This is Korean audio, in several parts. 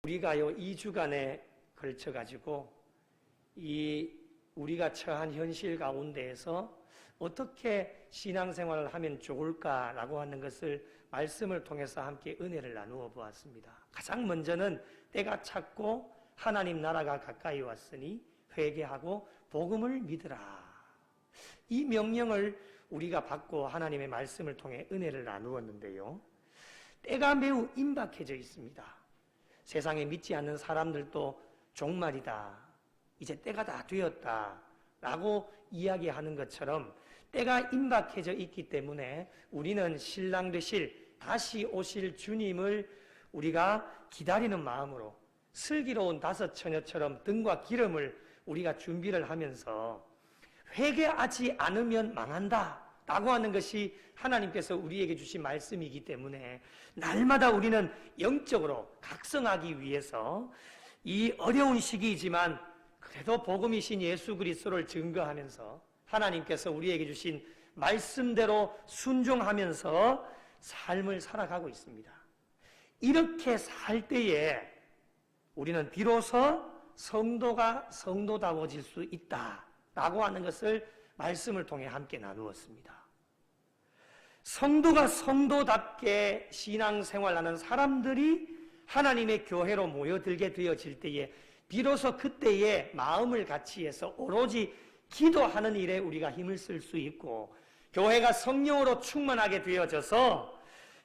우리가요 2주간에 걸쳐가지고 이 우리가 처한 현실 가운데에서 어떻게 신앙생활을 하면 좋을까라고 하는 것을 말씀을 통해서 함께 은혜를 나누어 보았습니다. 가장 먼저는 때가 찼고 하나님 나라가 가까이 왔으니 회개하고 복음을 믿으라. 이 명령을 우리가 받고 하나님의 말씀을 통해 은혜를 나누었는데요. 때가 매우 임박해져 있습니다. 세상에 믿지 않는 사람들도 종말이다, 이제 때가 다 되었다 라고 이야기하는 것처럼 때가 임박해져 있기 때문에 우리는 신랑 되실 다시 오실 주님을 우리가 기다리는 마음으로 슬기로운 다섯 처녀처럼 등과 기름을 우리가 준비를 하면서 회개하지 않으면 망한다 라고 하는 것이 하나님께서 우리에게 주신 말씀이기 때문에 날마다 우리는 영적으로 각성하기 위해서 이 어려운 시기이지만 그래도 복음이신 예수 그리스도를 증거하면서 하나님께서 우리에게 주신 말씀대로 순종하면서 삶을 살아가고 있습니다. 이렇게 살 때에 우리는 비로소 성도가 성도다워질 수 있다라고 하는 것을 말씀을 통해 함께 나누었습니다. 성도가 성도답게 신앙생활하는 사람들이 하나님의 교회로 모여들게 되어질 때에 비로소 그때에 마음을 같이 해서 오로지 기도하는 일에 우리가 힘을 쓸 수 있고 교회가 성령으로 충만하게 되어져서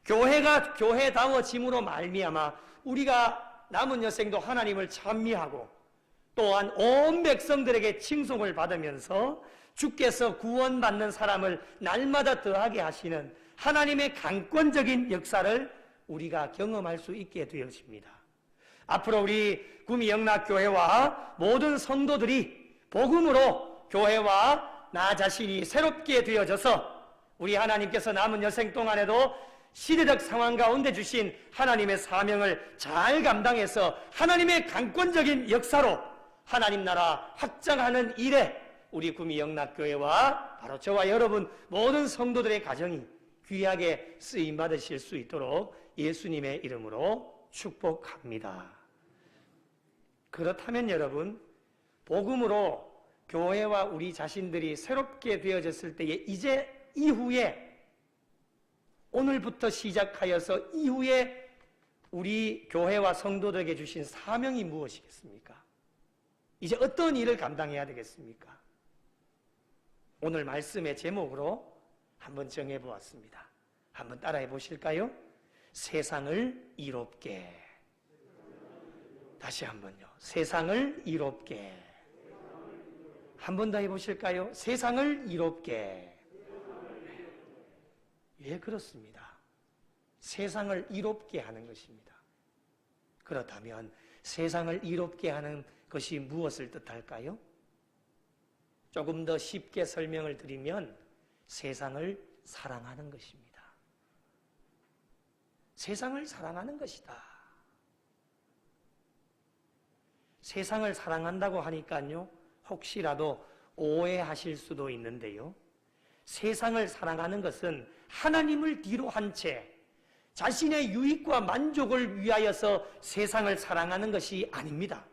교회가 교회다워짐으로 말미암아 우리가 남은 여생도 하나님을 찬미하고 또한 온 백성들에게 칭송을 받으면서 주께서 구원받는 사람을 날마다 더하게 하시는 하나님의 강권적인 역사를 우리가 경험할 수 있게 되어집니다. 앞으로 우리 구미 영락교회와 모든 성도들이 복음으로 교회와 나 자신이 새롭게 되어져서 우리 하나님께서 남은 여생 동안에도 시대적 상황 가운데 주신 하나님의 사명을 잘 감당해서 하나님의 강권적인 역사로 하나님 나라 확장하는 일에 우리 구미 영락교회와 바로 저와 여러분 모든 성도들의 가정이 귀하게 쓰임 받으실 수 있도록 예수님의 이름으로 축복합니다. 그렇다면 여러분, 복음으로 교회와 우리 자신들이 새롭게 되어졌을 때에 이제 이후에 오늘부터 시작하여서 이후에 우리 교회와 성도들에게 주신 사명이 무엇이겠습니까? 이제 어떤 일을 감당해야 되겠습니까? 오늘 말씀의 제목으로 한번 정해보았습니다. 한번 따라해 보실까요? 세상을 이롭게. 다시 한번요. 세상을 이롭게. 한 번 더 해보실까요? 세상을 이롭게. 왜 그렇습니다? 세상을 이롭게 하는 것입니다. 그렇다면 세상을 이롭게 하는 것이 무엇을 뜻할까요? 조금 더 쉽게 설명을 드리면 세상을 사랑하는 것입니다. 세상을 사랑하는 것이다. 세상을 사랑한다고 하니까요, 혹시라도 오해하실 수도 있는데요. 세상을 사랑하는 것은 하나님을 뒤로 한 채 자신의 유익과 만족을 위하여서 세상을 사랑하는 것이 아닙니다.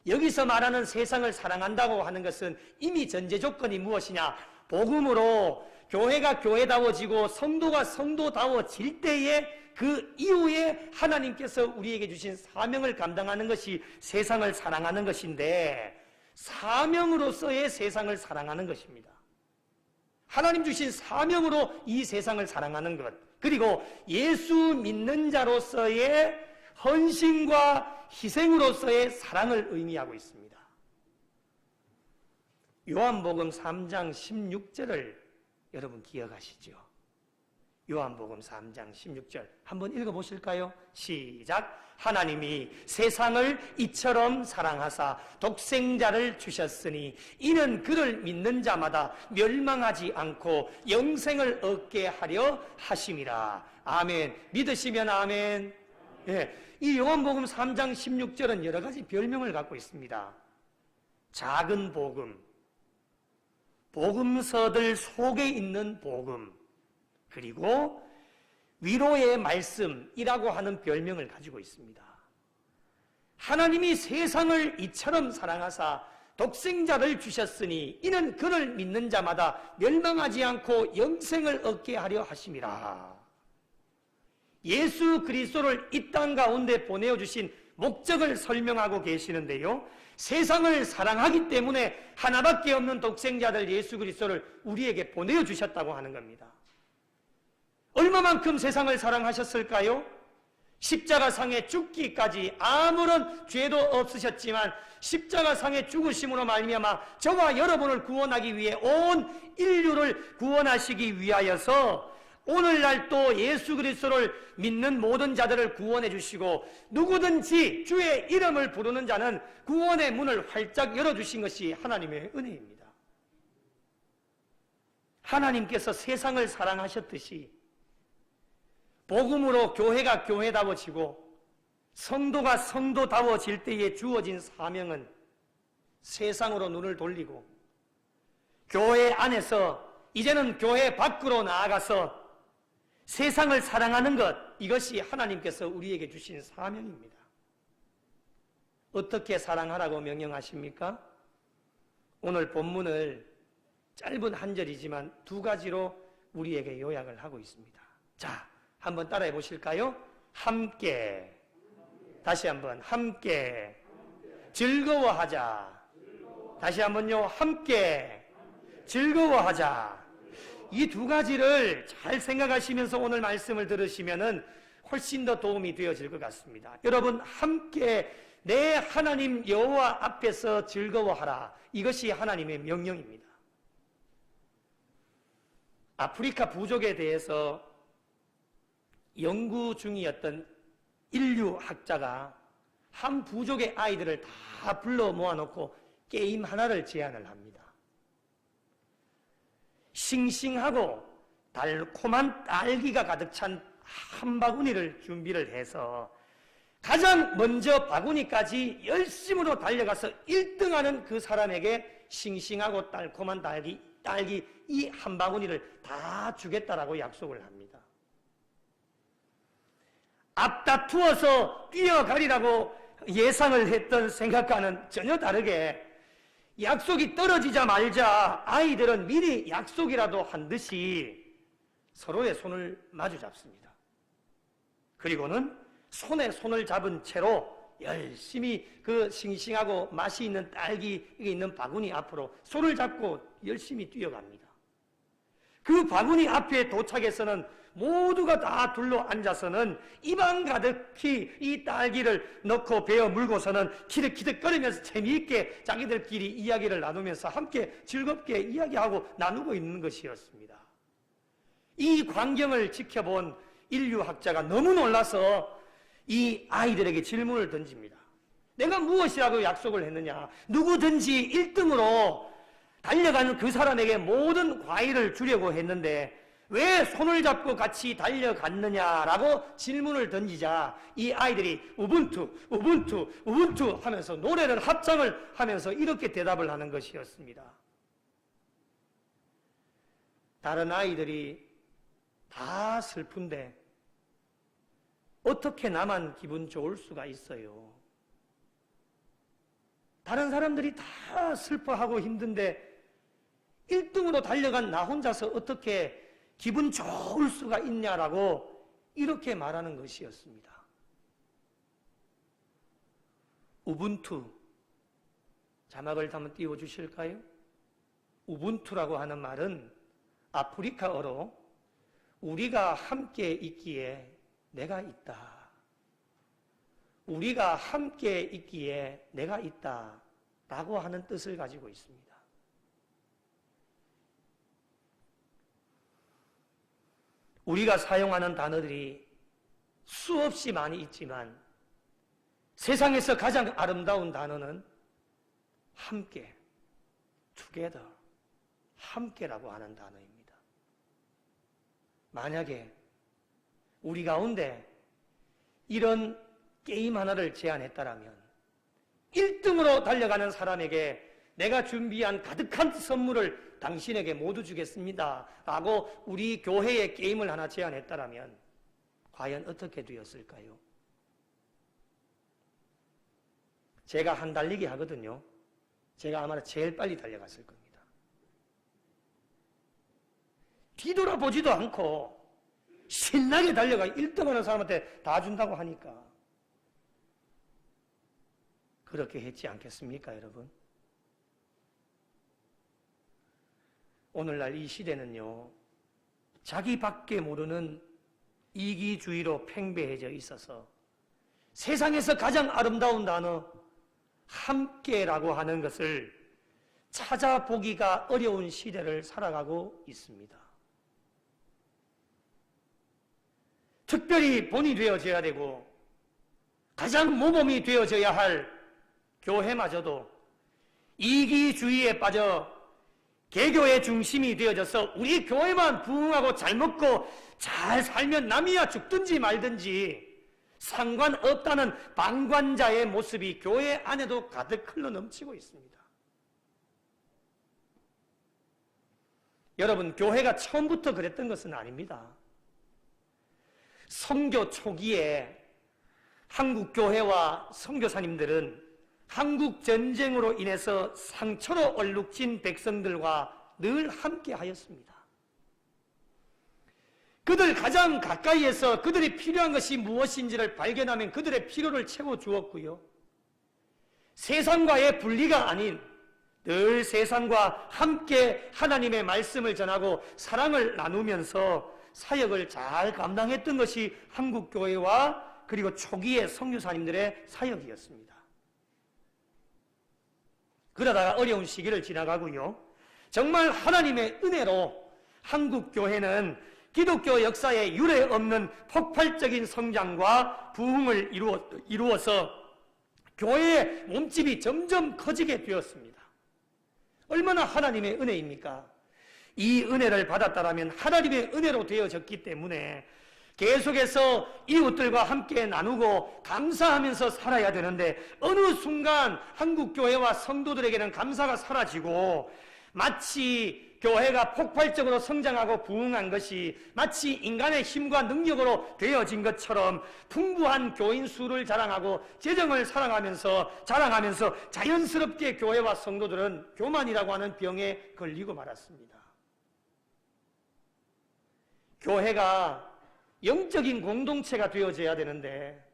여기서 말하는 세상을 사랑한다고 하는 것은 이미 전제 조건이 무엇이냐? 복음으로 교회가 교회다워지고 성도가 성도다워질 때에 그 이후에 하나님께서 우리에게 주신 사명을 감당하는 것이 세상을 사랑하는 것인데, 사명으로서의 세상을 사랑하는 것입니다. 하나님 주신 사명으로 이 세상을 사랑하는 것, 그리고 예수 믿는 자로서의 헌신과 희생으로서의 사랑을 의미하고 있습니다. 요한복음 3장 16절을 여러분 기억하시죠? 요한복음 3장 16절 한번 읽어보실까요? 시작! 하나님이 세상을 이처럼 사랑하사 독생자를 주셨으니 이는 그를 믿는 자마다 멸망하지 않고 영생을 얻게 하려 하심이라. 아멘. 믿으시면 아멘. 예, 이 요한복음 3장 16절은 여러 가지 별명을 갖고 있습니다. 작은 복음, 복음서들 속에 있는 복음, 그리고 위로의 말씀이라고 하는 별명을 가지고 있습니다. 하나님이 세상을 이처럼 사랑하사 독생자를 주셨으니 이는 그를 믿는 자마다 멸망하지 않고 영생을 얻게 하려 하심이라. 예수 그리스도를 이 땅 가운데 보내주신 목적을 설명하고 계시는데요, 세상을 사랑하기 때문에 하나밖에 없는 독생자들 예수 그리스도를 우리에게 보내주셨다고 하는 겁니다. 얼마만큼 세상을 사랑하셨을까요? 십자가상에 죽기까지 아무런 죄도 없으셨지만 십자가상에 죽으심으로 말미암아 저와 여러분을 구원하기 위해 온 인류를 구원하시기 위하여서 오늘날 또 예수 그리스도를 믿는 모든 자들을 구원해 주시고 누구든지 주의 이름을 부르는 자는 구원의 문을 활짝 열어주신 것이 하나님의 은혜입니다. 하나님께서 세상을 사랑하셨듯이 복음으로 교회가 교회다워지고 성도가 성도다워질 때에 주어진 사명은 세상으로 눈을 돌리고 교회 안에서 이제는 교회 밖으로 나아가서 세상을 사랑하는 것, 이것이 하나님께서 우리에게 주신 사명입니다. 어떻게 사랑하라고 명령하십니까? 오늘 본문을 짧은 한 절이지만 두 가지로 우리에게 요약을 하고 있습니다. 자, 한번 따라해 보실까요? 함께, 다시 한번 함께 즐거워하자. 다시 한번요, 함께 즐거워하자. 이 두 가지를 잘 생각하시면서 오늘 말씀을 들으시면은 훨씬 더 도움이 되어질 것 같습니다. 여러분, 함께 내 하나님 여호와 앞에서 즐거워하라. 이것이 하나님의 명령입니다. 아프리카 부족에 대해서 연구 중이었던 인류학자가 한 부족의 아이들을 다 불러 모아놓고 게임 하나를 제안을 합니다. 싱싱하고 달콤한 딸기가 가득 찬 한 바구니를 준비를 해서 가장 먼저 바구니까지 열심으로 달려가서 1등하는 그 사람에게 싱싱하고 달콤한 딸기 이 한 바구니를 다 주겠다라고 약속을 합니다. 앞다투어서 뛰어가리라고 예상을 했던 생각과는 전혀 다르게 약속이 떨어지자 말자 아이들은 미리 약속이라도 한 듯이 서로의 손을 마주 잡습니다. 그리고는 손에 손을 잡은 채로 열심히 그 싱싱하고 맛이 있는 딸기 있는 바구니 앞으로 손을 잡고 열심히 뛰어갑니다. 그 바구니 앞에 도착해서는 모두가 다 둘러 앉아서는 입안 가득히 이 딸기를 넣고 베어 물고서는 키득키득거리면서 재미있게 자기들끼리 이야기를 나누면서 함께 즐겁게 이야기하고 나누고 있는 것이었습니다. 이 광경을 지켜본 인류학자가 너무 놀라서 이 아이들에게 질문을 던집니다. 내가 무엇이라고 약속을 했느냐? 누구든지 1등으로 달려가는 그 사람에게 모든 과일을 주려고 했는데 왜 손을 잡고 같이 달려갔느냐라고 질문을 던지자 이 아이들이 우분투, 우분투, 우분투 하면서 노래를 합창을 하면서 이렇게 대답을 하는 것이었습니다. 다른 아이들이 다 슬픈데 어떻게 나만 기분 좋을 수가 있어요? 다른 사람들이 다 슬퍼하고 힘든데 1등으로 달려간 나 혼자서 어떻게 기분 좋을 수가 있냐라고 이렇게 말하는 것이었습니다. 우분투, 자막을 한번 띄워주실까요? 우분투라고 하는 말은 아프리카어로 우리가 함께 있기에 내가 있다. 우리가 함께 있기에 내가 있다 라고 하는 뜻을 가지고 있습니다. 우리가 사용하는 단어들이 수없이 많이 있지만 세상에서 가장 아름다운 단어는 함께, together, 함께라고 하는 단어입니다. 만약에 우리 가운데 이런 게임 하나를 제안했다라면 1등으로 달려가는 사람에게 내가 준비한 가득한 선물을 당신에게 모두 주겠습니다 라고 우리 교회에 게임을 하나 제안했다라면 과연 어떻게 되었을까요? 제가 한 달리기 하거든요. 제가 아마 제일 빨리 달려갔을 겁니다. 뒤돌아보지도 않고 신나게 달려가 1등하는 사람한테 다 준다고 하니까 그렇게 했지 않겠습니까, 여러분? 오늘날 이 시대는요, 자기밖에 모르는 이기주의로 팽배해져 있어서 세상에서 가장 아름다운 단어 함께라고 하는 것을 찾아보기가 어려운 시대를 살아가고 있습니다. 특별히 본이 되어져야 되고 가장 모범이 되어져야 할 교회마저도 이기주의에 빠져 개교의 중심이 되어져서 우리 교회만 부흥하고 잘 먹고 잘 살면 남이야 죽든지 말든지 상관없다는 방관자의 모습이 교회 안에도 가득 흘러넘치고 있습니다. 여러분, 교회가 처음부터 그랬던 것은 아닙니다. 선교 초기에 한국 교회와 선교사님들은 한국 전쟁으로 인해서 상처로 얼룩진 백성들과 늘 함께 하였습니다. 그들 가장 가까이에서 그들이 필요한 것이 무엇인지를 발견하면 그들의 필요를 채워주었고요. 세상과의 분리가 아닌 늘 세상과 함께 하나님의 말씀을 전하고 사랑을 나누면서 사역을 잘 감당했던 것이 한국교회와 그리고 초기의 선교사님들의 사역이었습니다. 그러다가 어려운 시기를 지나가고요. 정말 하나님의 은혜로 한국교회는 기독교 역사에 유례 없는 폭발적인 성장과 부흥을 이루어서 교회의 몸집이 점점 커지게 되었습니다. 얼마나 하나님의 은혜입니까? 이 은혜를 받았다라면 하나님의 은혜로 되어졌기 때문에 계속해서 이웃들과 함께 나누고 감사하면서 살아야 되는데 어느 순간 한국교회와 성도들에게는 감사가 사라지고 마치 교회가 폭발적으로 성장하고 부흥한 것이 마치 인간의 힘과 능력으로 되어진 것처럼 풍부한 교인 수를 자랑하고 재정을 자랑하면서 자연스럽게 교회와 성도들은 교만이라고 하는 병에 걸리고 말았습니다. 교회가 영적인 공동체가 되어져야 되는데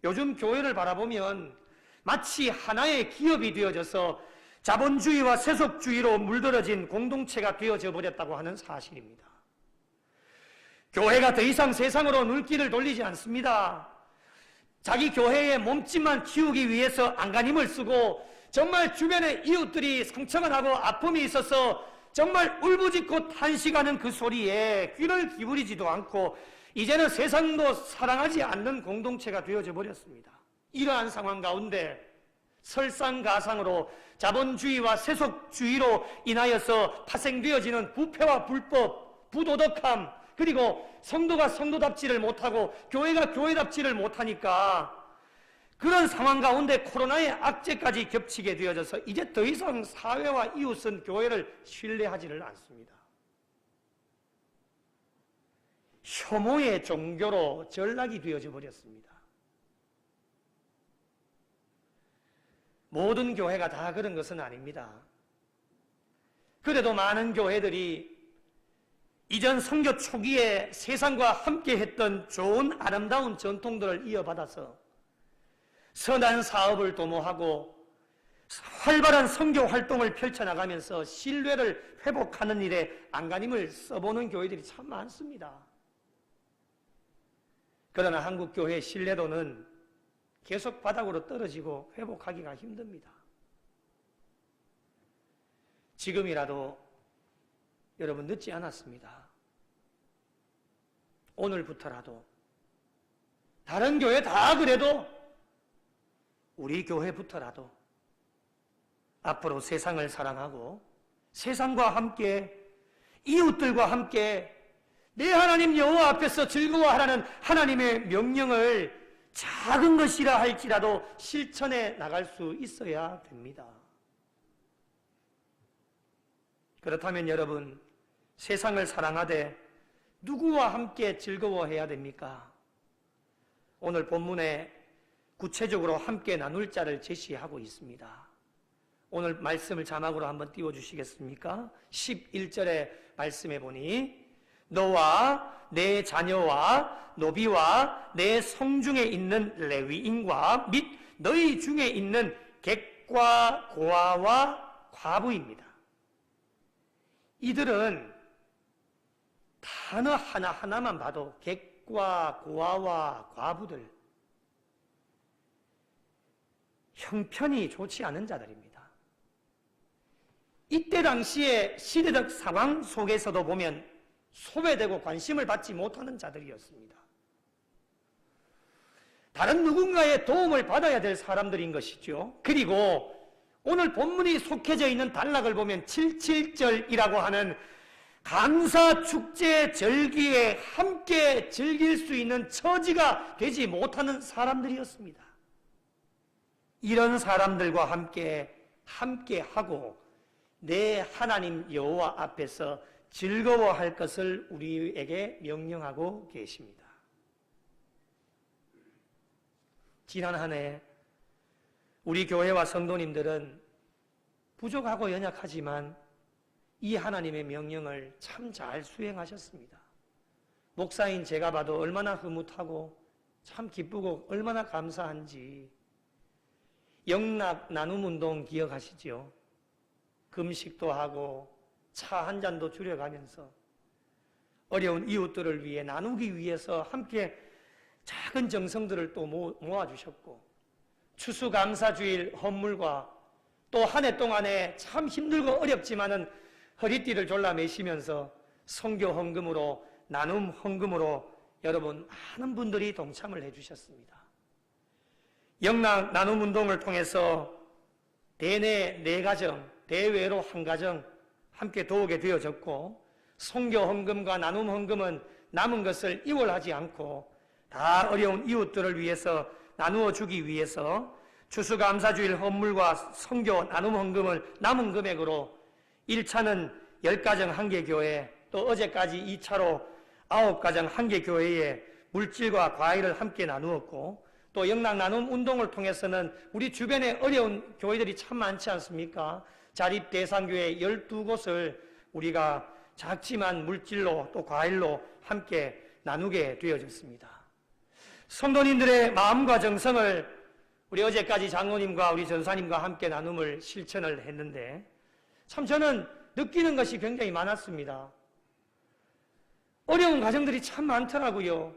요즘 교회를 바라보면 마치 하나의 기업이 되어져서 자본주의와 세속주의로 물들어진 공동체가 되어져 버렸다고 하는 사실입니다. 교회가 더 이상 세상으로 눈길을 돌리지 않습니다. 자기 교회의 몸집만 키우기 위해서 안간힘을 쓰고 정말 주변의 이웃들이 상처가 나고 아픔이 있어서 정말 울부짖고 탄식하는 그 소리에 귀를 기울이지도 않고 이제는 세상도 사랑하지 않는 공동체가 되어져 버렸습니다. 이러한 상황 가운데 설상가상으로 자본주의와 세속주의로 인하여서 파생되어지는 부패와 불법, 부도덕함, 그리고 성도가 성도답지를 못하고 교회가 교회답지를 못하니까 그런 상황 가운데 코로나의 악재까지 겹치게 되어져서 이제 더 이상 사회와 이웃은 교회를 신뢰하지를 않습니다. 혐오의 종교로 전락이 되어져 버렸습니다. 모든 교회가 다 그런 것은 아닙니다. 그래도 많은 교회들이 이전 선교 초기에 세상과 함께 했던 좋은 아름다운 전통들을 이어받아서 선한 사업을 도모하고 활발한 선교 활동을 펼쳐나가면서 신뢰를 회복하는 일에 안간힘을 써보는 교회들이 참 많습니다. 그러나 한국 교회의 신뢰도는 계속 바닥으로 떨어지고 회복하기가 힘듭니다. 지금이라도 여러분 늦지 않았습니다. 오늘부터라도 다른 교회 다 그래도 우리 교회부터라도 앞으로 세상을 사랑하고 세상과 함께 이웃들과 함께 내 하나님 여호와 앞에서 즐거워하라는 하나님의 명령을 작은 것이라 할지라도 실천해 나갈 수 있어야 됩니다. 그렇다면 여러분, 세상을 사랑하되 누구와 함께 즐거워해야 됩니까? 오늘 본문에 구체적으로 함께 나눌 자를 제시하고 있습니다. 오늘 말씀을 자막으로 한번 띄워주시겠습니까? 11절의 말씀해 보니 너와 내 자녀와 노비와 내 성중에 있는 레위인과 및 너희 중에 있는 객과 고아와 과부입니다. 이들은 단어 하나하나만 봐도 객과 고아와 과부들, 형편이 좋지 않은 자들입니다. 이때 당시의 시대적 상황 속에서도 보면 소외되고 관심을 받지 못하는 자들이었습니다. 다른 누군가의 도움을 받아야 될 사람들인 것이죠. 그리고 오늘 본문이 속해져 있는 단락을 보면 77절이라고 하는 감사 축제 절기에 함께 즐길 수 있는 처지가 되지 못하는 사람들이었습니다. 이런 사람들과 함께하고 내 하나님 여호와 앞에서 즐거워할 것을 우리에게 명령하고 계십니다. 지난 한 해 우리 교회와 성도님들은 부족하고 연약하지만 이 하나님의 명령을 참 잘 수행하셨습니다. 목사인 제가 봐도 얼마나 흐뭇하고 참 기쁘고 얼마나 감사한지. 영락 나눔 운동 기억하시죠? 금식도 하고 차 한 잔도 줄여가면서 어려운 이웃들을 위해 나누기 위해서 함께 작은 정성들을 또 모아주셨고, 추수감사주일 헌물과 또 한 해 동안에 참 힘들고 어렵지만은 허리띠를 졸라매시면서 선교 헌금으로, 나눔 헌금으로 여러분 많은 분들이 동참을 해주셨습니다. 영락 나눔 운동을 통해서 대내 4가정, 대외로 1가정 함께 도우게 되어졌고, 선교 헌금과 나눔 헌금은 남은 것을 이월하지 않고 다 어려운 이웃들을 위해서 나누어 주기 위해서 추수감사주일 헌물과 선교 나눔 헌금을 남은 금액으로 1차는 10가정 한개교회, 또 어제까지 2차로 9가정 한개교회에 물질과 과일을 함께 나누었고, 또 영락 나눔 운동을 통해서는 우리 주변에 어려운 교회들이 참 많지 않습니까? 자립대상교회 12곳을 우리가 작지만 물질로 또 과일로 함께 나누게 되어졌습니다. 성도님들의 마음과 정성을 우리 어제까지 장로님과 우리 전사님과 함께 나눔을 실천을 했는데 참 저는 느끼는 것이 굉장히 많았습니다. 어려운 가정들이 참 많더라고요.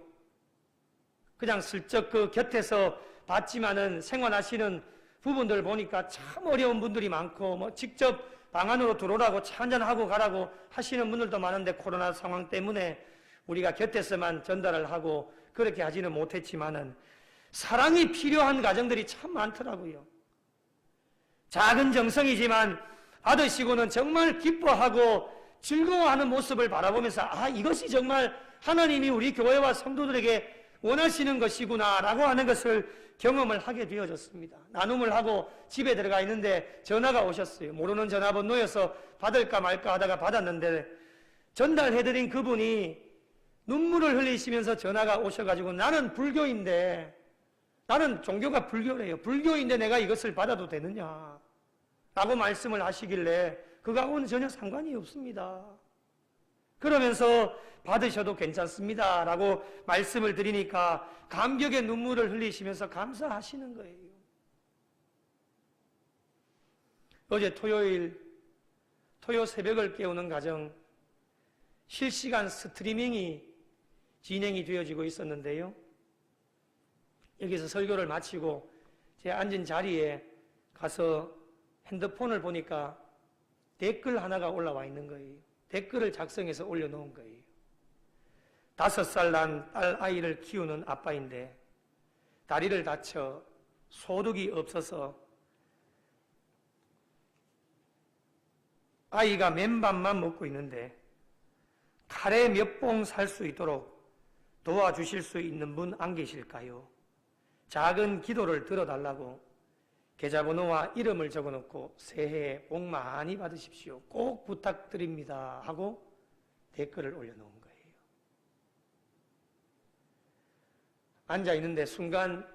그냥 슬쩍 그 곁에서 봤지만은 생활하시는 부분들 보니까 참 어려운 분들이 많고, 뭐 직접 방 안으로 들어오라고 차 한잔하고 가라고 하시는 분들도 많은데, 코로나 상황 때문에 우리가 곁에서만 전달을 하고 그렇게 하지는 못했지만은 사랑이 필요한 가정들이 참 많더라고요. 작은 정성이지만 받으시고는 정말 기뻐하고 즐거워하는 모습을 바라보면서, 아, 이것이 정말 하나님이 우리 교회와 성도들에게 원하시는 것이구나 라고 하는 것을 경험을 하게 되어졌습니다. 나눔을 하고 집에 들어가 있는데 전화가 오셨어요. 모르는 전화번호여서 받을까 말까 하다가 받았는데, 전달해드린 그분이 눈물을 흘리시면서 전화가 오셔가지고, 나는 불교인데, 나는 종교가 불교래요. 불교인데 내가 이것을 받아도 되느냐 라고 말씀을 하시길래 그거하고는 전혀 상관이 없습니다. 그러면서 받으셔도 괜찮습니다 라고 말씀을 드리니까 감격의 눈물을 흘리시면서 감사하시는 거예요. 어제 토요 새벽을 깨우는 가정 실시간 스트리밍이 진행이 되어지고 있었는데요. 여기서 설교를 마치고 제 앉은 자리에 가서 핸드폰을 보니까 댓글 하나가 올라와 있는 거예요. 댓글을 작성해서 올려놓은 거예요. 5살 난 딸 아이를 키우는 아빠인데 다리를 다쳐 소득이 없어서 아이가 맨밥만 먹고 있는데 카레 몇 봉 살 수 있도록 도와주실 수 있는 분 안 계실까요? 작은 기도를 들어달라고 계좌번호와 이름을 적어놓고 새해 복 많이 받으십시오. 꼭 부탁드립니다 하고 댓글을 올려놓은 거예요. 앉아있는데 순간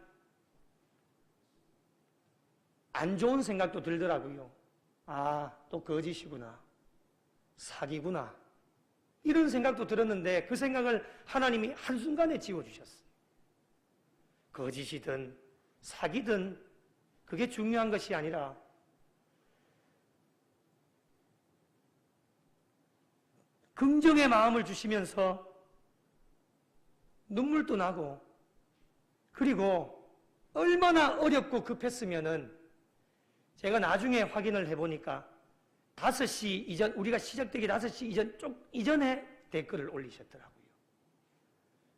안 좋은 생각도 들더라고요. 아, 또 거짓이구나. 사기구나. 이런 생각도 들었는데 그 생각을 하나님이 한순간에 지워주셨어요. 거짓이든 사기든 그게 중요한 것이 아니라 긍정의 마음을 주시면서 눈물도 나고, 그리고 얼마나 어렵고 급했으면은 제가 나중에 확인을 해보니까 5시 이전, 우리가 시작되기 5시 이전, 좀 이전에 댓글을 올리셨더라고요.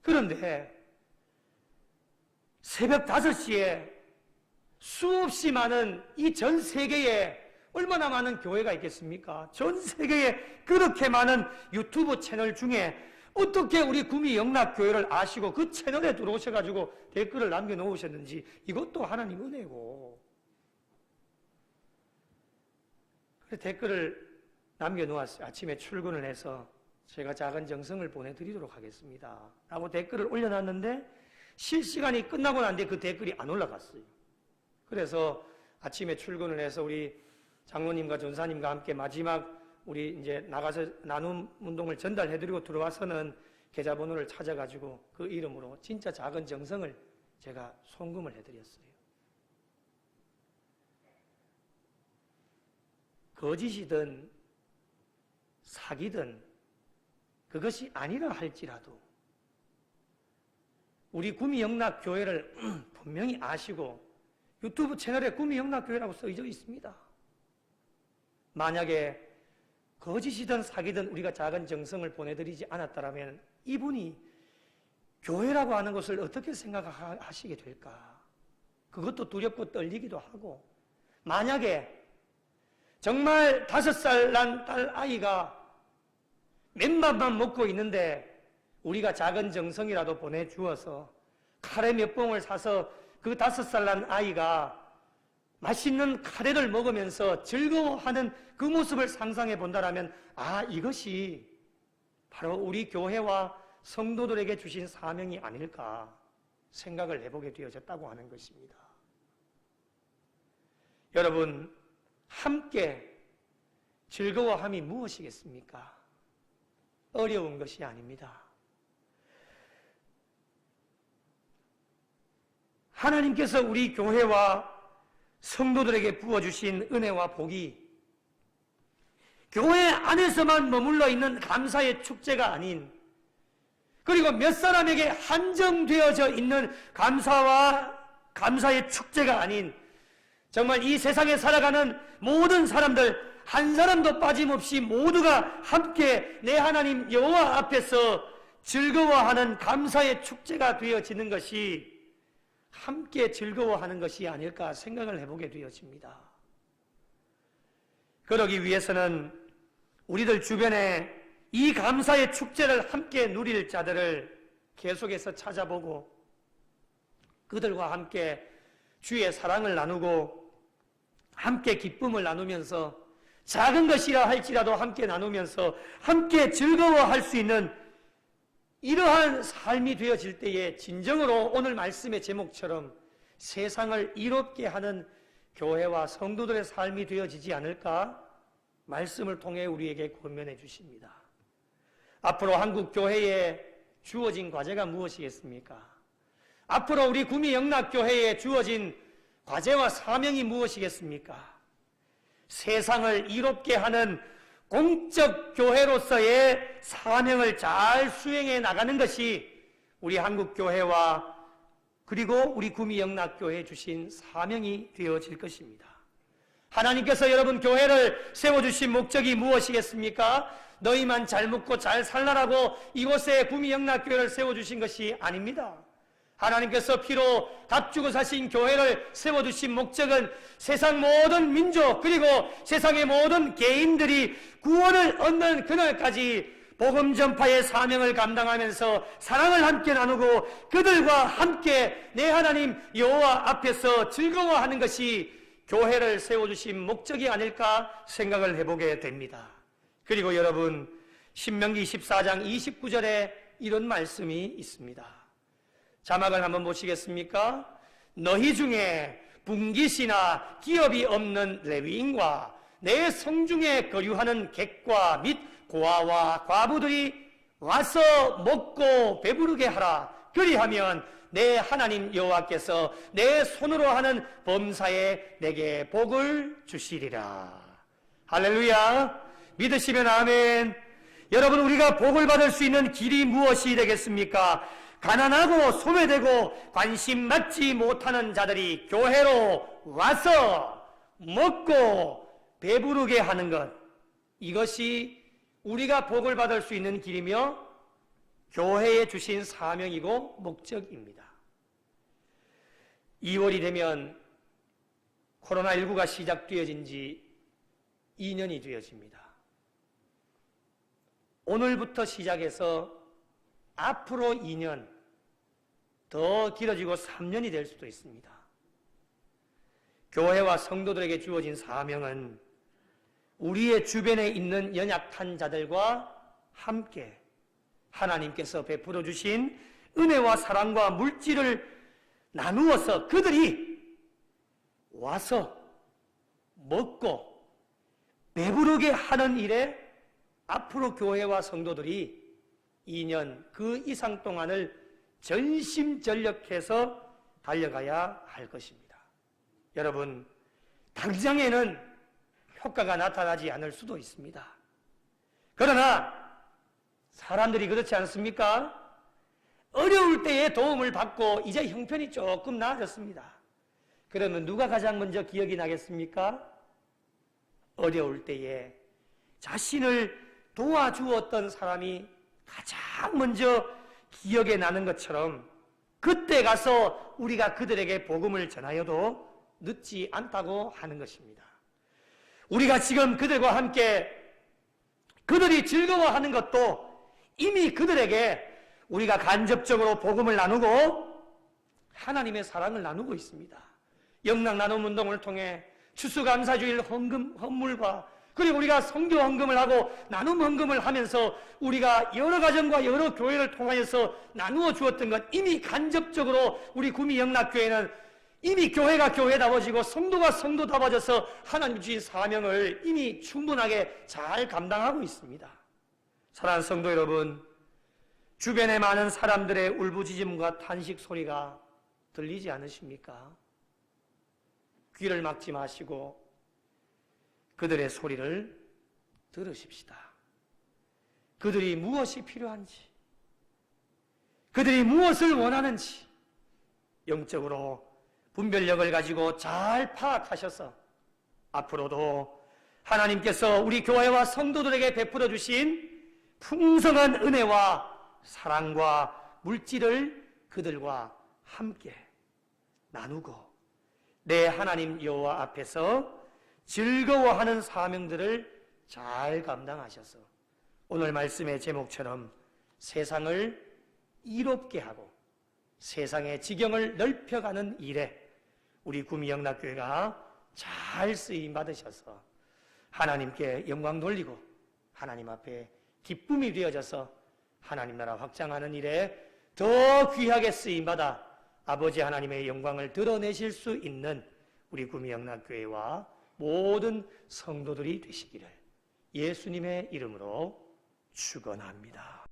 그런데 새벽 5시에 수없이 많은 이 전 세계에 얼마나 많은 교회가 있겠습니까? 전 세계에 그렇게 많은 유튜브 채널 중에 어떻게 우리 구미 영락교회를 아시고 그 채널에 들어오셔가지고 댓글을 남겨놓으셨는지, 이것도 하나님 은혜고. 그래서 댓글을 남겨놓았어요. 아침에 출근을 해서 제가 작은 정성을 보내드리도록 하겠습니다 라고 댓글을 올려놨는데 실시간이 끝나고 난 뒤에 그 댓글이 안 올라갔어요. 그래서 아침에 출근을 해서 우리 장로님과 전사님과 함께 마지막 우리 이제 나가서 나눔 운동을 전달해드리고 들어와서는 계좌번호를 찾아가지고 그 이름으로 진짜 작은 정성을 제가 송금을 해드렸어요. 거짓이든 사기든 그것이 아니라 할지라도 우리 구미영락교회를 분명히 아시고 유튜브 채널에 구미영락교회라고 써져 있습니다. 만약에 거짓이든 사기든 우리가 작은 정성을 보내드리지 않았다면 이분이 교회라고 하는 것을 어떻게 생각하시게 될까? 그것도 두렵고 떨리기도 하고, 만약에 정말 5살 난 딸 아이가 맨밥만 먹고 있는데 우리가 작은 정성이라도 보내주어서 카레 몇 봉을 사서 그 5살 난 아이가 맛있는 카레를 먹으면서 즐거워하는 그 모습을 상상해 본다면, 아, 이것이 바로 우리 교회와 성도들에게 주신 사명이 아닐까 생각을 해보게 되어졌다고 하는 것입니다. 여러분, 함께 즐거워함이 무엇이겠습니까? 어려운 것이 아닙니다. 하나님께서 우리 교회와 성도들에게 부어주신 은혜와 복이 교회 안에서만 머물러 있는 감사의 축제가 아닌, 그리고 몇 사람에게 한정되어져 있는 감사의 축제가 아닌, 정말 이 세상에 살아가는 모든 사람들 한 사람도 빠짐없이 모두가 함께 내 하나님 여호와 앞에서 즐거워하는 감사의 축제가 되어지는 것이 함께 즐거워하는 것이 아닐까 생각을 해보게 되어집니다. 그러기 위해서는 우리들 주변에 이 감사의 축제를 함께 누릴 자들을 계속해서 찾아보고 그들과 함께 주의 사랑을 나누고 함께 기쁨을 나누면서 작은 것이라 할지라도 함께 나누면서 함께 즐거워할 수 있는 이러한 삶이 되어질 때에 진정으로 오늘 말씀의 제목처럼 세상을 이롭게 하는 교회와 성도들의 삶이 되어지지 않을까 말씀을 통해 우리에게 권면해 주십니다. 앞으로 한국 교회에 주어진 과제가 무엇이겠습니까? 앞으로 우리 구미 영락교회에 주어진 과제와 사명이 무엇이겠습니까? 세상을 이롭게 하는 공적 교회로서의 사명을 잘 수행해 나가는 것이 우리 한국교회와 그리고 우리 구미 영락교회에 주신 사명이 되어질 것입니다. 하나님께서 여러분 교회를 세워주신 목적이 무엇이겠습니까? 너희만 잘 먹고 잘 살라라고 이곳에 구미 영락교회를 세워주신 것이 아닙니다. 하나님께서 피로 값주고 사신 교회를 세워주신 목적은 세상 모든 민족 그리고 세상의 모든 개인들이 구원을 얻는 그날까지 복음 전파의 사명을 감당하면서 사랑을 함께 나누고 그들과 함께 내 하나님 여호와 앞에서 즐거워하는 것이 교회를 세워주신 목적이 아닐까 생각을 해보게 됩니다. 그리고 여러분 신명기 14장 29절에 이런 말씀이 있습니다. 자막을 한번 보시겠습니까? 너희 중에 분깃이나 기업이 없는 레위인과 내 성중에 거류하는 객과 및 고아와 과부들이 와서 먹고 배부르게 하라. 그리하면 내 하나님 여호와께서 내 손으로 하는 범사에 내게 복을 주시리라. 할렐루야. 믿으시면 아멘. 여러분, 우리가 복을 받을 수 있는 길이 무엇이 되겠습니까? 가난하고 소외되고 관심 받지 못하는 자들이 교회로 와서 먹고 배부르게 하는 것, 이것이 우리가 복을 받을 수 있는 길이며 교회에 주신 사명이고 목적입니다. 2월이 되면 코로나19가 시작되어진 지 2년이 되어집니다. 오늘부터 시작해서 앞으로 2년, 더 길어지고 3년이 될 수도 있습니다. 교회와 성도들에게 주어진 사명은 우리의 주변에 있는 연약한 자들과 함께 하나님께서 베풀어 주신 은혜와 사랑과 물질을 나누어서 그들이 와서 먹고 배부르게 하는 일에 앞으로 교회와 성도들이 2년 그 이상 동안을 전심전력해서 달려가야 할 것입니다. 여러분, 당장에는 효과가 나타나지 않을 수도 있습니다. 그러나 사람들이 그렇지 않습니까? 어려울 때에 도움을 받고 이제 형편이 조금 나아졌습니다. 그러면 누가 가장 먼저 기억이 나겠습니까? 어려울 때에 자신을 도와주었던 사람이 가장 먼저 기억에 나는 것처럼 그때 가서 우리가 그들에게 복음을 전하여도 늦지 않다고 하는 것입니다. 우리가 지금 그들과 함께 그들이 즐거워하는 것도 이미 그들에게 우리가 간접적으로 복음을 나누고 하나님의 사랑을 나누고 있습니다. 영락 나눔 운동을 통해 추수감사주일 헌물과 그리고 우리가 성교 헌금을 하고 나눔 헌금을 하면서 우리가 여러 가정과 여러 교회를 통하여서 나누어 주었던 것, 이미 간접적으로 우리 구미 영락교회는 이미 교회가 교회다워지고 성도가 성도다워져서 하나님 주신 사명을 이미 충분하게 잘 감당하고 있습니다. 사랑하는 성도 여러분, 주변에 많은 사람들의 울부짖음과 탄식 소리가 들리지 않으십니까? 귀를 막지 마시고 그들의 소리를 들으십시다. 그들이 무엇이 필요한지, 그들이 무엇을 원하는지 영적으로 분별력을 가지고 잘 파악하셔서 앞으로도 하나님께서 우리 교회와 성도들에게 베풀어 주신 풍성한 은혜와 사랑과 물질을 그들과 함께 나누고 내 하나님 여호와 앞에서 즐거워하는 사명들을 잘 감당하셔서 오늘 말씀의 제목처럼 세상을 이롭게 하고 세상의 지경을 넓혀가는 일에 우리 구미영락교회가 잘 쓰임 받으셔서 하나님께 영광 돌리고 하나님 앞에 기쁨이 되어져서 하나님 나라 확장하는 일에 더 귀하게 쓰임 받아 아버지 하나님의 영광을 드러내실 수 있는 우리 구미영락교회와 모든 성도들이 되시기를 예수님의 이름으로 축원합니다.